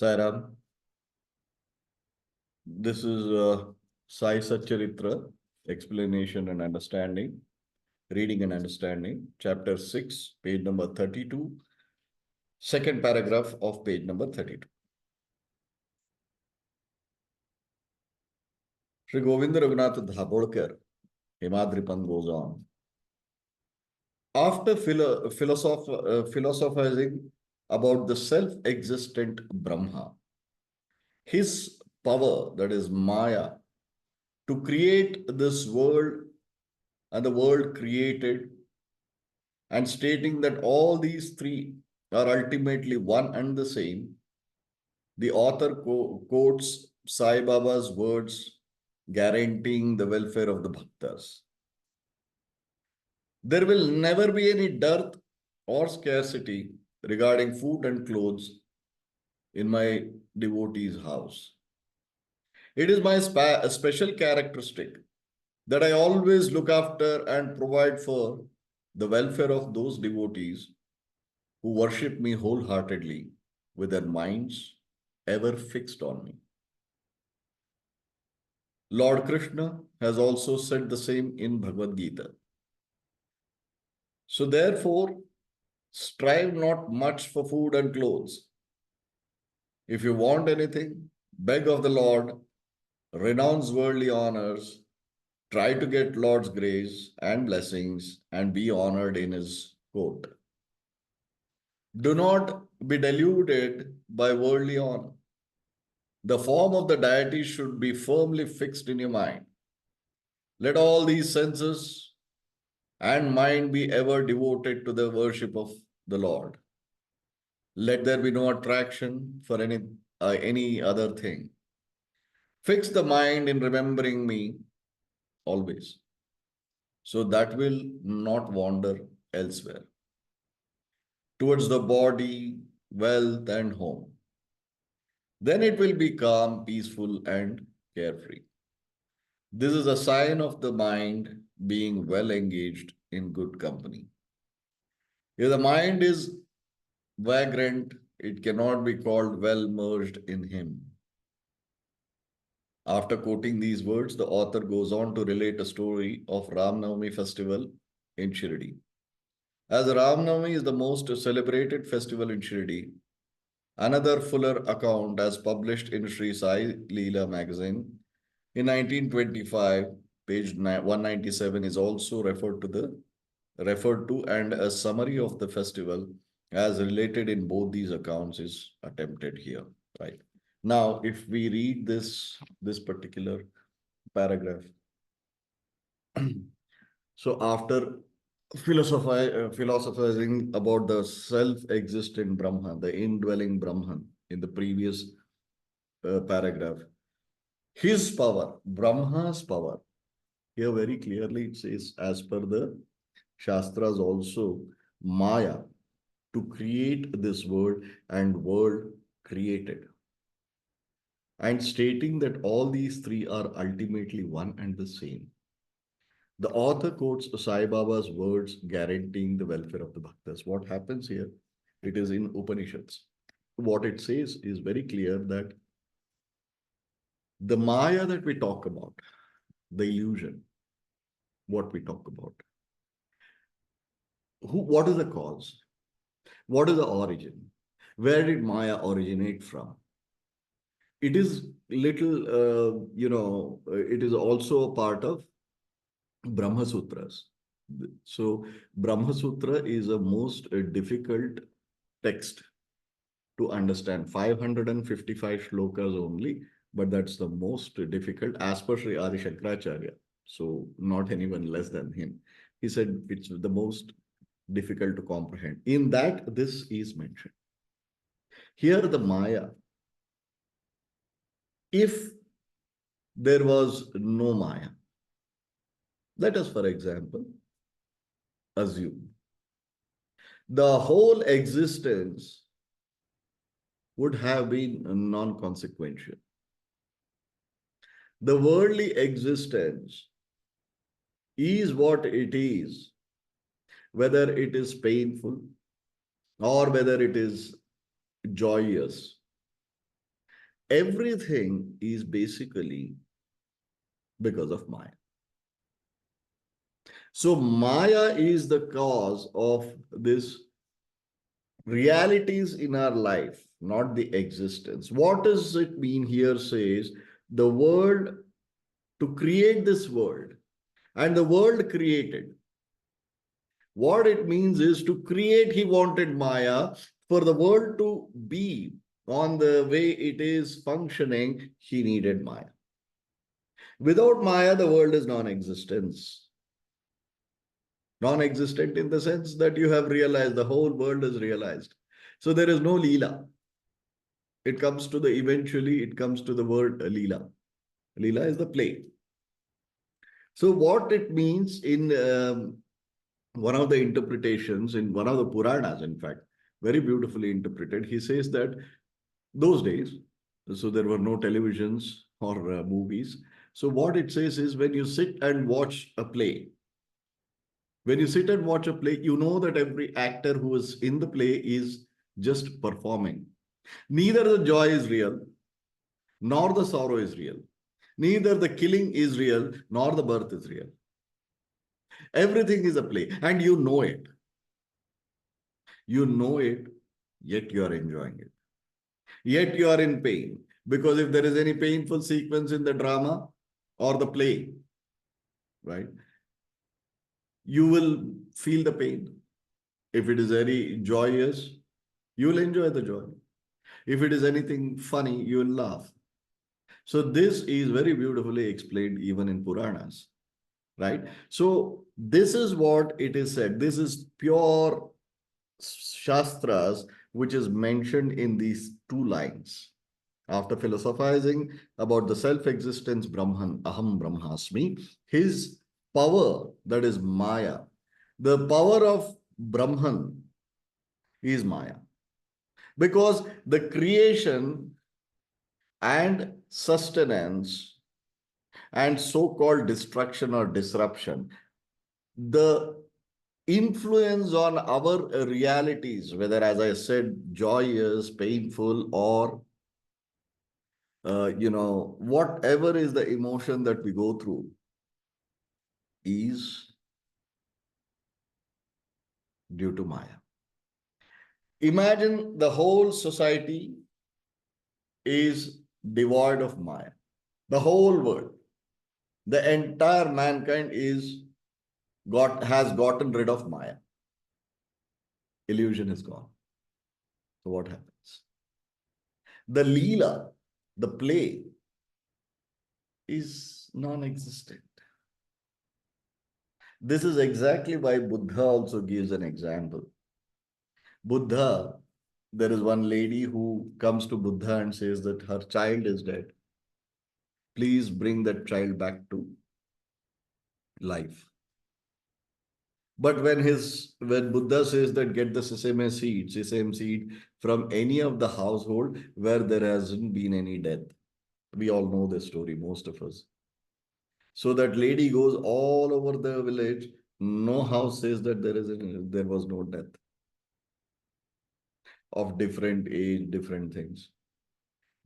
Sairam, this is Sai Satcharitra, Explanation and Understanding, Reading and Understanding, Chapter 6, page number 32, second paragraph of page number 32. Shri Govinda Raghunath Dhabolkar, Himadripan goes on. After philosophizing about the self-existent Brahma, his power, that is Maya, to create this world and the world created, and stating that all these three are ultimately one and the same, the author quotes Sai Baba's words guaranteeing the welfare of the bhaktas. There will never be any dearth or scarcity regarding food and clothes in my devotee's house. It is my special characteristic that I always look after and provide for the welfare of those devotees who worship me wholeheartedly with their minds ever fixed on me. Lord Krishna has also said the same in Bhagavad Gita. So therefore, strive not much for food and clothes. If you want anything, beg of the Lord, renounce worldly honors, try to get Lord's grace and blessings, and be honored in his court. Do not be deluded by worldly honor. The form of the deity should be firmly fixed in your mind. Let all these senses and mind be ever devoted to the worship of the Lord. Let there be no attraction for any other thing. Fix the mind in remembering me always, so that will not wander elsewhere, towards the body, wealth, and home. Then it will be calm, peaceful, and carefree. This is a sign of the mind being well engaged in good company. If the mind is vagrant, it cannot be called well merged in him. After quoting these words, the author goes on to relate a story of Ram Navami festival in Shirdi. As Ram Navami is the most celebrated festival in Shirdi, another fuller account, as published in Shri Sai Leela magazine in 1925, page 197, is also referred to, and a summary of the festival as related in both these accounts is attempted here. Right now, if we read this particular paragraph, so after philosophizing about the self-existent Brahman, the indwelling Brahman in the previous paragraph, his power, Brahma's power, here very clearly it says, as per the Shastras also, Maya, to create this world and world created. And stating that all these three are ultimately one and the same. The author quotes Sai Baba's words guaranteeing the welfare of the bhaktas. What happens here? It is in Upanishads. What it says is very clear that the Maya that we talk about, the illusion, what we talk about, what is the cause? What is the origin? Where did Maya originate from? It is little, it is also a part of Brahma Sutras. So Brahma Sutra is a most difficult text to understand. 555 shlokas only, but that's the most difficult as per Sri Adi Shankaracharya. So not anyone less than him. He said it's the most difficult to comprehend. In that, this is mentioned. Here the Maya, if there was no Maya, let us, for example, assume the whole existence would have been non-consequential. The worldly existence is what it is, whether it is painful or whether it is joyous, everything is basically because of Maya. So Maya is the cause of this realities in our life, not the existence. What does it mean here? Says the world, to create this world, and the world created. What it means is to create, he wanted Maya. For the world to be on the way it is functioning, he needed Maya. Without Maya, the world is non-existence. Non-existent in the sense that you have realized, the whole world is realized. So there is no Leela. It comes to the, eventually it comes to the word Leela. Leela is the play. So what it means in one of the interpretations, in one of the Puranas, in fact, very beautifully interpreted, he says that those days, so there were no televisions or movies. So what it says is, when you sit and watch a play, when you sit and watch a play, you know that every actor who is in the play is just performing. Neither the joy is real, nor the sorrow is real. Neither the killing is real, nor the birth is real. Everything is a play, and you know it. You know it, yet you are enjoying it. Yet you are in pain. Because if there is any painful sequence in the drama or the play, right, you will feel the pain. If it is very joyous, you will enjoy the joy. If it is anything funny, you will laugh. So this is very beautifully explained even in Puranas, right? So this is what it is said. This is pure Shastras, which is mentioned in these two lines. After philosophizing about the self-existence Brahman, Aham Brahmasmi, his power, that is Maya, the power of Brahman is Maya. Because the creation and sustenance and so-called destruction or disruption, the influence on our realities, whether, as I said, joyous, painful, or whatever is the emotion that we go through, is due to Maya. Imagine the whole society is devoid of Maya. The whole world, the entire mankind has gotten rid of Maya. Illusion is gone. So what happens? The Leela, the play, is non-existent. This is exactly why Buddha also gives an example. Buddha, there is one lady who comes to Buddha and says that her child is dead. Please bring that child back to life. But when Buddha says that get the sesame seed from any of the household where there hasn't been any death. We all know this story, most of us. So that lady goes all over the village. No house says that there was no death of different age, different things,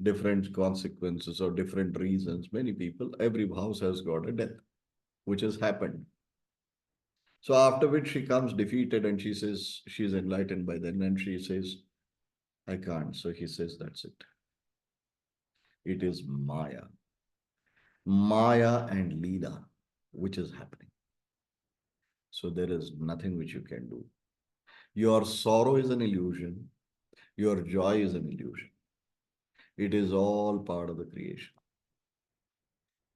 different consequences or different reasons. Many people, every house has got a death, which has happened. So after which she comes defeated and she says she's enlightened by then, and she says, I can't. So he says, that's it. It is Maya. Maya and Leela, which is happening. So there is nothing which you can do. Your sorrow is an illusion. Your joy is an illusion. It is all part of the creation.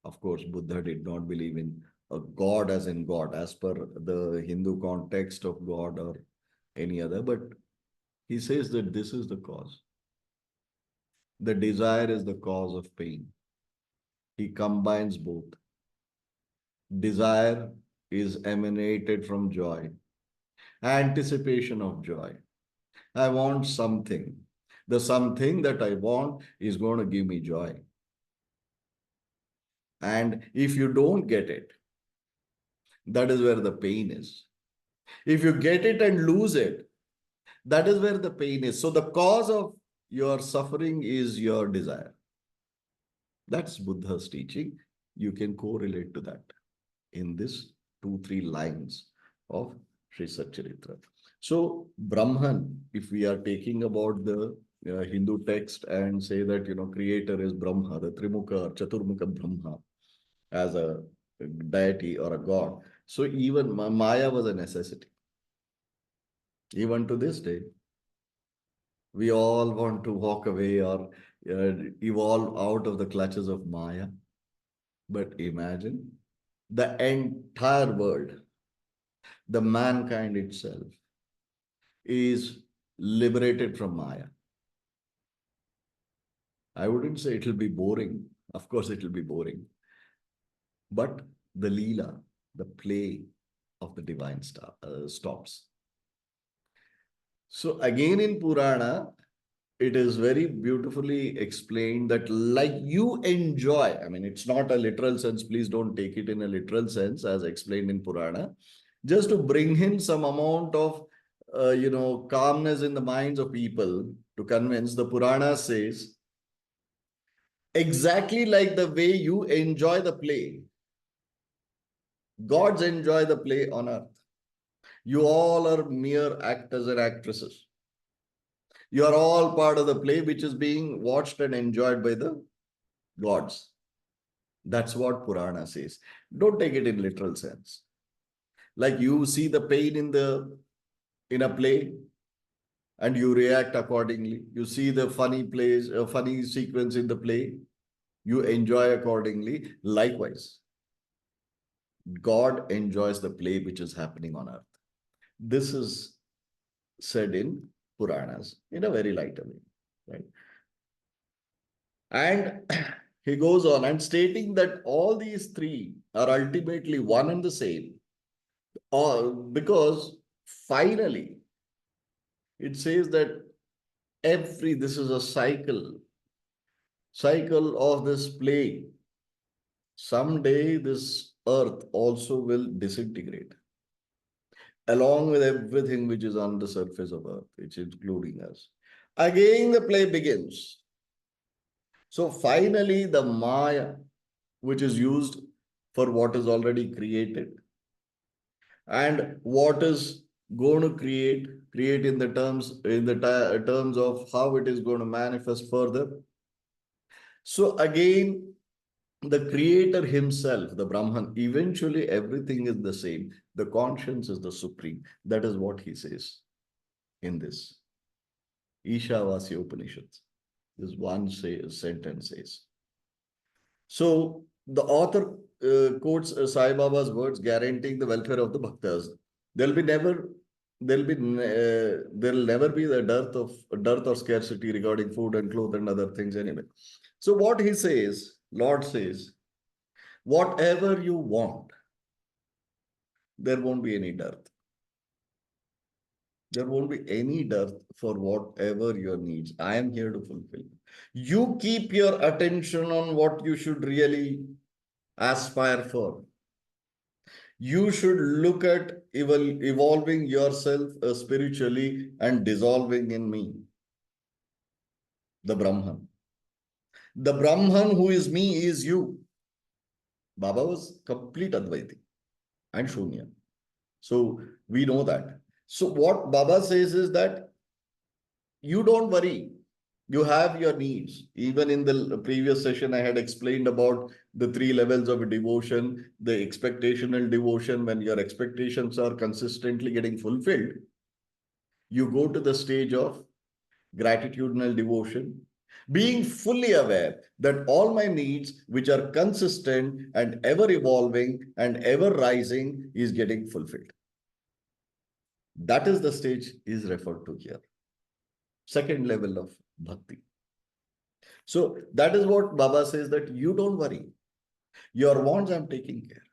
Of course, Buddha did not believe in a God as in God, as per the Hindu context of God or any other, but he says that this is the cause. The desire is the cause of pain. He combines both. Desire is emanated from joy, anticipation of joy. I want something. The something that I want is going to give me joy. And if you don't get it, that is where the pain is. If you get it and lose it, that is where the pain is. So the cause of your suffering is your desire. That's Buddha's teaching. You can correlate to that in this 2, 3 lines of Shri Satcharitra. So Brahman, if we are taking about the Hindu text and say that, creator is Brahma, the Trimukha or Chaturmukha Brahma as a deity or a god. So even Maya was a necessity. Even to this day, we all want to walk away or evolve out of the clutches of Maya. But imagine the entire world, the mankind itself, is liberated from Maya. I wouldn't say it will be boring. Of course, it will be boring. But the Leela, the play of the divine stops. So again in Purana, it is very beautifully explained that like you enjoy, I mean, it's not a literal sense, please don't take it in a literal sense as explained in Purana, just to bring in some amount of, calmness in the minds of people to convince, the Purana says, exactly like the way you enjoy the play, gods enjoy the play on earth. You all are mere actors and actresses. You are all part of the play which is being watched and enjoyed by the gods. That's what Purana says. Don't take it in literal sense. Like you see the pain in a play and you react accordingly. You see the funny plays, a funny sequence in the play, you enjoy accordingly. Likewise, God enjoys the play which is happening on earth. This is said in Puranas in a very lighter way, right? And he goes on and stating that all these three are ultimately one and the same, because finally it says that this is a cycle of this play. Someday this earth also will disintegrate along with everything which is on the surface of earth, which is including us. Again, the play begins. So finally, the Maya, which is used for what is already created, and what is going to create in the terms of how it is going to manifest further. So again, the creator himself, the Brahman, eventually everything is the same. The conscience is the supreme. That is what he says in this Ishavasya Upanishads. This one sentence says. So the author quotes Sai Baba's words, guaranteeing the welfare of the bhaktas. There'll be never, there'll never be the dearth or scarcity regarding food and clothes and other things anyway. So what he says, Lord says, whatever you want, there won't be any dearth. There won't be any dearth for whatever your needs. I am here to fulfill. You keep your attention on what you should really aspire for. You should look at evolving yourself spiritually and dissolving in me, the Brahman. The Brahman who is me is you. Baba was complete Advaiti and Shunya. So we know that. So what Baba says is that you don't worry. You have your needs. Even in the previous session, I had explained about the 3 levels of devotion, the expectational devotion. When your expectations are consistently getting fulfilled, you go to the stage of gratitudinal devotion, being fully aware that all my needs, which are consistent and ever evolving and ever rising, is getting fulfilled. That is the stage is referred to here. Second level of bhakti. So that is what Baba says, that you don't worry. Your wants, I'm taking care.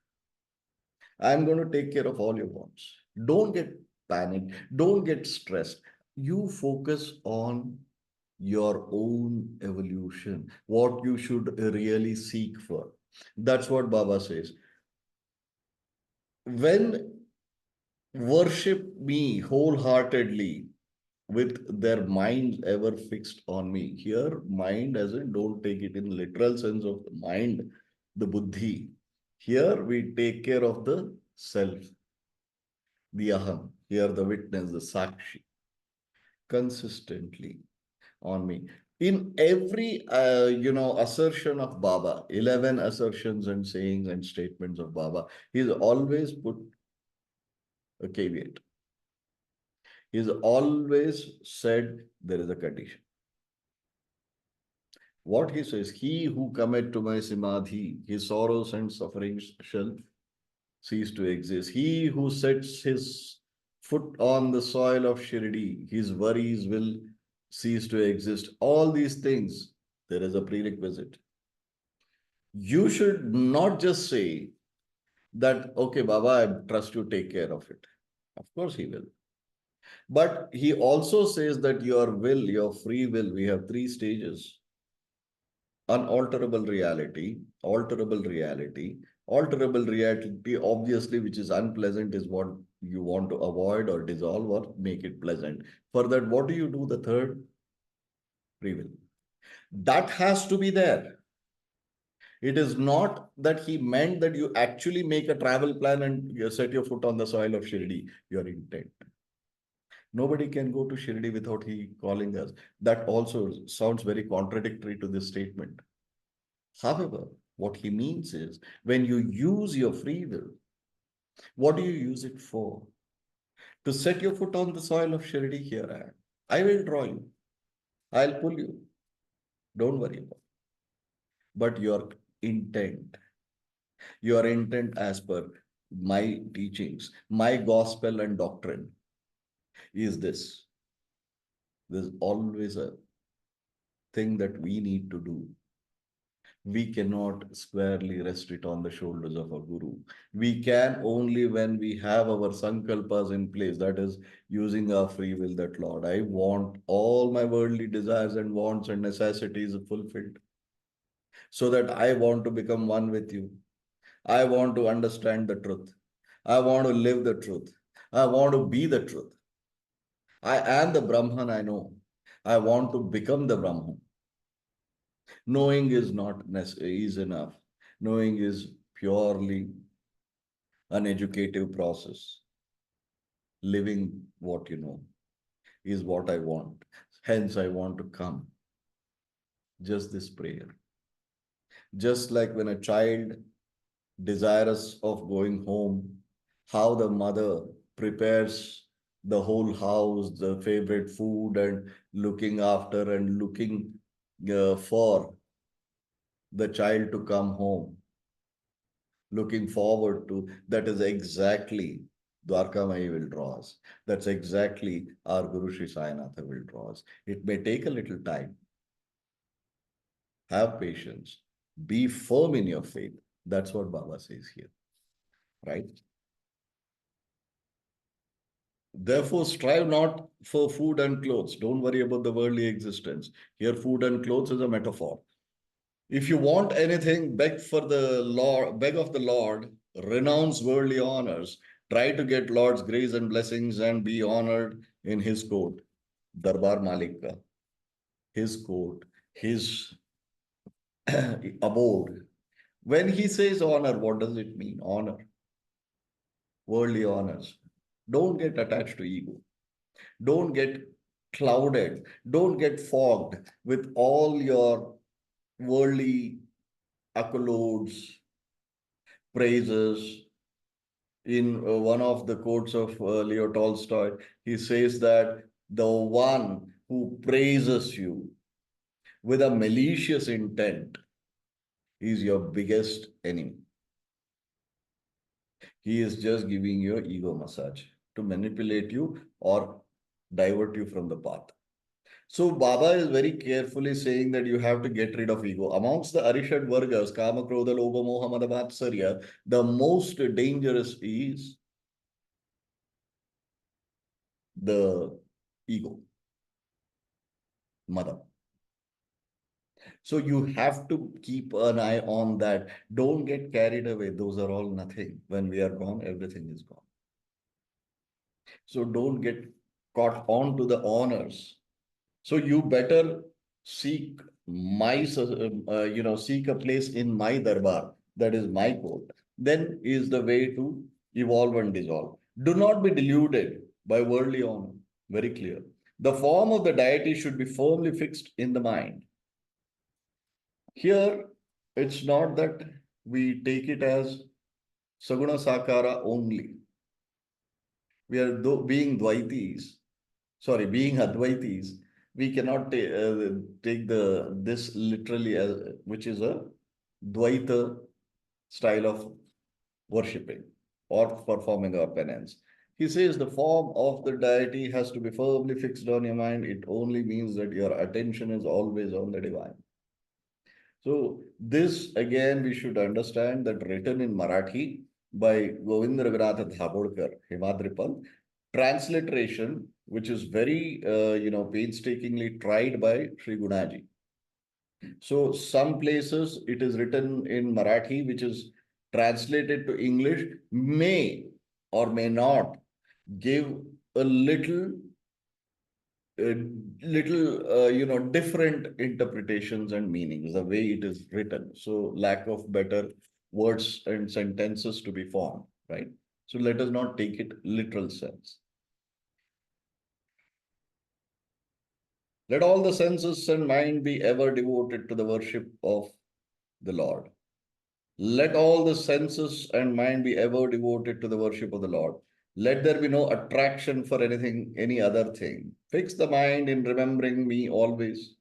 I'm going to take care of all your wants. Don't get panicked. Don't get stressed. You focus on your own evolution, what you should really seek for. That's what Baba says. When worship me wholeheartedly, with their minds ever fixed on me. Here, mind as in don't take it in literal sense of the mind, the buddhi. Here we take care of the self, the aham. Here the witness, the sakshi, consistently on me. In every assertion of Baba, 11 assertions and sayings and statements of Baba, he's always put a caveat. He's always said there is a condition. What he says, he who cometh to my samadhi, his sorrows and sufferings shall cease to exist. He who sets his foot on the soil of Shirdi, his worries will cease to exist. All these things, there is a prerequisite. You should not just say that, okay, Baba, I trust you, take care of it. Of course, he will. But he also says that your will, your free will, we have three stages: unalterable reality, alterable reality. Alterable reality, obviously, which is unpleasant, is what you want to avoid or dissolve or make it pleasant. For that, what do you do? The third, free will. That has to be there. It is not that he meant that you actually make a travel plan and you set your foot on the soil of Shirdi, your intent. Nobody can go to Shirdi without he calling us. That also sounds very contradictory to this statement. However, what he means is when you use your free will, what do you use it for? To set your foot on the soil of Shirdi, here I am. I will draw you. I'll pull you. Don't worry about it. But your intent as per my teachings, my gospel and doctrine is this. There's always a thing that we need to do. We cannot squarely rest it on the shoulders of a guru. We can only when we have our sankalpas in place, that is, using our free will, that Lord, I want all my worldly desires and wants and necessities fulfilled, so that I want to become one with you. I want to understand the truth. I want to live the truth. I want to be the truth. I am the Brahman, I know. I want to become the Brahman. Knowing is not is enough. Knowing is purely an educative process. Living what you know is what I want. Hence, I want to come. Just this prayer. Just like when a child desirous of going home, how the mother prepares the whole house, the favorite food, and looking after and looking for the child to come home, looking forward to. That is exactly Dwarkamai will draw us. That's exactly our Guru Sri Sainatha will draw us. It may take a little time. Have patience. Be firm in your faith. That's what Baba says here, right? Therefore, strive not for food and clothes. Don't worry about the worldly existence. Here, food and clothes is a metaphor. If you want anything, beg for the Lord, beg of the Lord, renounce worldly honors, try to get Lord's grace and blessings and be honored in his court. Darbar Malika, his court, his abode. When he says honor, what does it mean? Honor, worldly honors. Don't get attached to ego. Don't get clouded. Don't get fogged with all your worldly accolades, praises. In one of the quotes of Leo Tolstoy, he says that the one who praises you with a malicious intent is your biggest enemy. He is just giving you ego massage to manipulate you or divert you from the path. So Baba is very carefully saying that you have to get rid of ego. Amongst the Arishad Vargas, Kama, Krodha, Lobha, Moha, Mada, Vatsarya, the most dangerous is the ego, Mada. So you have to keep an eye on that. Don't get carried away. Those are all nothing. When we are gone, everything is gone. So don't get caught on to the honors. So you better seek seek a place in my darbar, that is my court. Then is the way to evolve and dissolve. Do not be deluded by worldly honor. Very clear. The form of the deity should be firmly fixed in the mind. Here, it's not that we take it as Saguna Sakara only. We are being Dvaitis, being Advaitis, we cannot take this literally as which is a Dvaita style of worshipping or performing our penance. He says the form of the deity has to be firmly fixed on your mind. It only means that your attention is always on the divine. So this again we should understand that written in Marathi by Govind Raghunatha Dhabodkar, Himadripal, transliteration which is very painstakingly tried by Sri Gunaji. So some places it is written in Marathi which is translated to English may or may not give a little different interpretations and meanings the way it is written. So lack of better words and sentences to be formed, right? So let us not take it literal sense. Let all the senses and mind be ever devoted to the worship of the Lord. Let all the senses and mind be ever devoted to the worship of the Lord. Let there be no attraction for anything, any other thing. Fix the mind in remembering me always,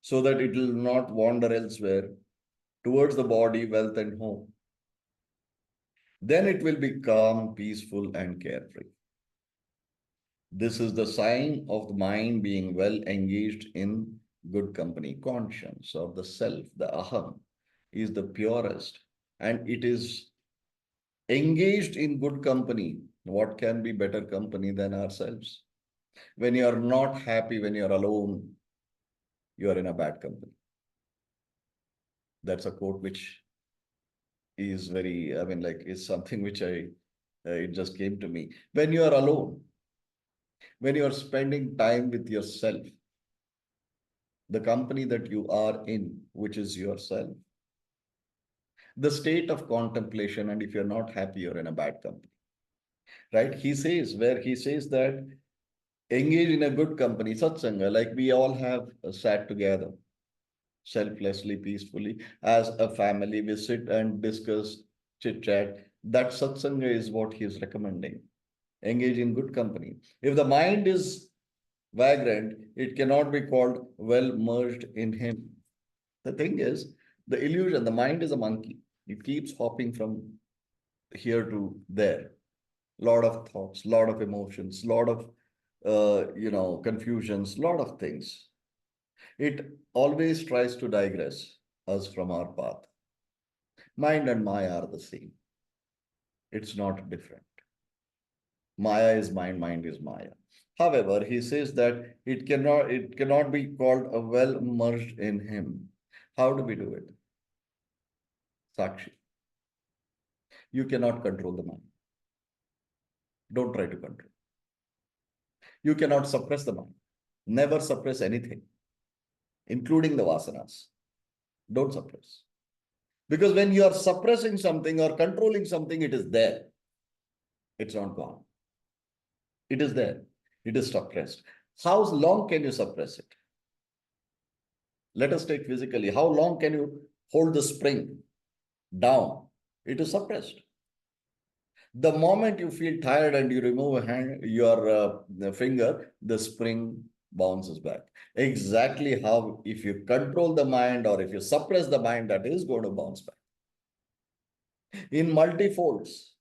so that it will not wander elsewhere towards the body, wealth, and home. Then it will be calm, peaceful, and carefree. This is the sign of the mind being well engaged in good company. Conscience or the self, the aham, is the purest, and it is engaged in good company. What can be better company than ourselves? When you are not happy, when you are alone, you are in a bad company. That's a quote which is very, is something which it just came to me. When you are alone, when you are spending time with yourself, the company that you are in, which is yourself, the state of contemplation, and if you're not happy, you're in a bad company, right? He says that engage in a good company, satsanga, like we all have sat together selflessly, peacefully, as a family, we sit and discuss, chit chat. That satsanga is what he is recommending. Engage in good company. If the mind is vagrant, it cannot be called well merged in him. The thing is, the illusion, the mind is a monkey. It keeps hopping from here to there. Lot of thoughts, lot of emotions, lot of confusions, lot of things. It always tries to digress us from our path. Mind and Maya are the same. It's not different. Maya is mind, mind is Maya. However, he says that it cannot be called a well merged in him. How do we do it? Sakshi. You cannot control the mind. Don't try to control. You cannot suppress the mind. Never suppress anything, including the vasanas. Don't suppress. Because when you are suppressing something or controlling something, it is there. It's not gone. It is there. It is suppressed. How long can you suppress it? Let us take physically. How long can you hold the spring down? It is suppressed. The moment you feel tired and you remove your finger, the spring bounces back. Exactly how, if you control the mind or if you suppress the mind, that is going to bounce back in multifolds.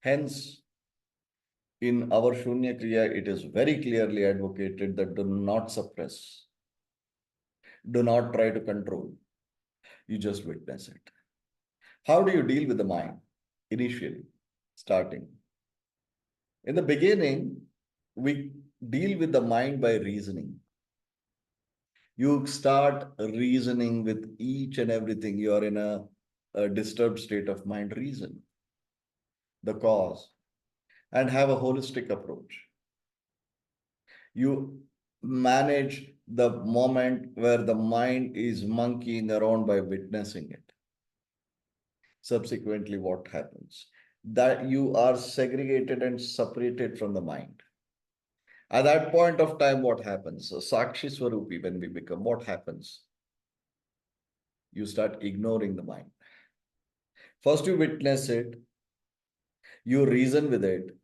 Hence, in our Shunya Kriya, it is very clearly advocated that do not suppress. Do not try to control. You just witness it. How do you deal with the mind? Initially, starting. In the beginning, we deal with the mind by reasoning. You start reasoning with each and everything. You are in a disturbed state of mind. Reason the cause and have a holistic approach. You manage the moment where the mind is monkeying around by witnessing it. Subsequently, what happens? That you are segregated and separated from the mind. At that point of time, what happens? So, Sakshi Swarupi, when we become, what happens? You start ignoring the mind. First, you witness it, you reason with it,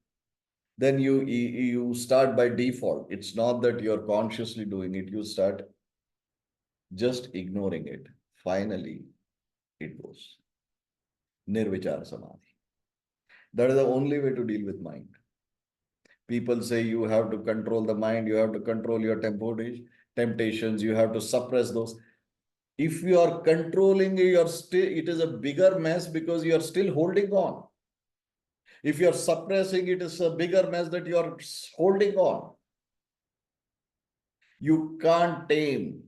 then you start by default. It's not that you're consciously doing it, you start just ignoring it. Finally, it goes. Nirvichara Samadhi. That is the only way to deal with mind. People say you have to control the mind, you have to control your temptations, you have to suppress those. If you are controlling, you're still, it is a bigger mess because you are still holding on. If you are suppressing, it is a bigger mess that you are holding on. You can't tame.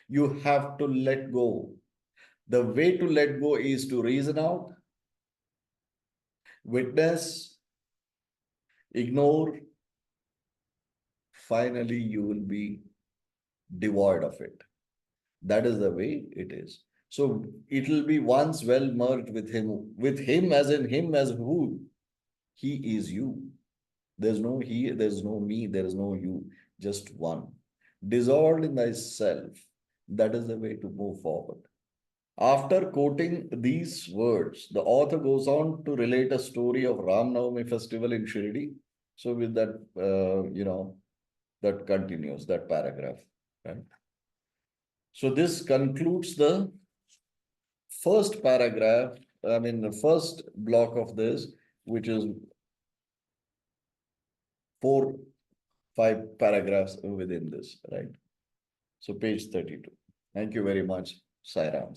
You have to let go. The way to let go is to reason out, witness, ignore. Finally, you will be devoid of it. That is the way it is. So it will be once well merged with him as in him as who? He is you. There's no he, there's no me, there is no you, just one. Dissolved in thyself. That is the way to move forward. After quoting these words, the author goes on to relate a story of Ram Navami festival in Shirdi. So with that, that continues, that paragraph, right? So this concludes the first paragraph, the first block of this, which is 4-5 paragraphs within this, right? So page 32. Thank you very much, Sai Ram.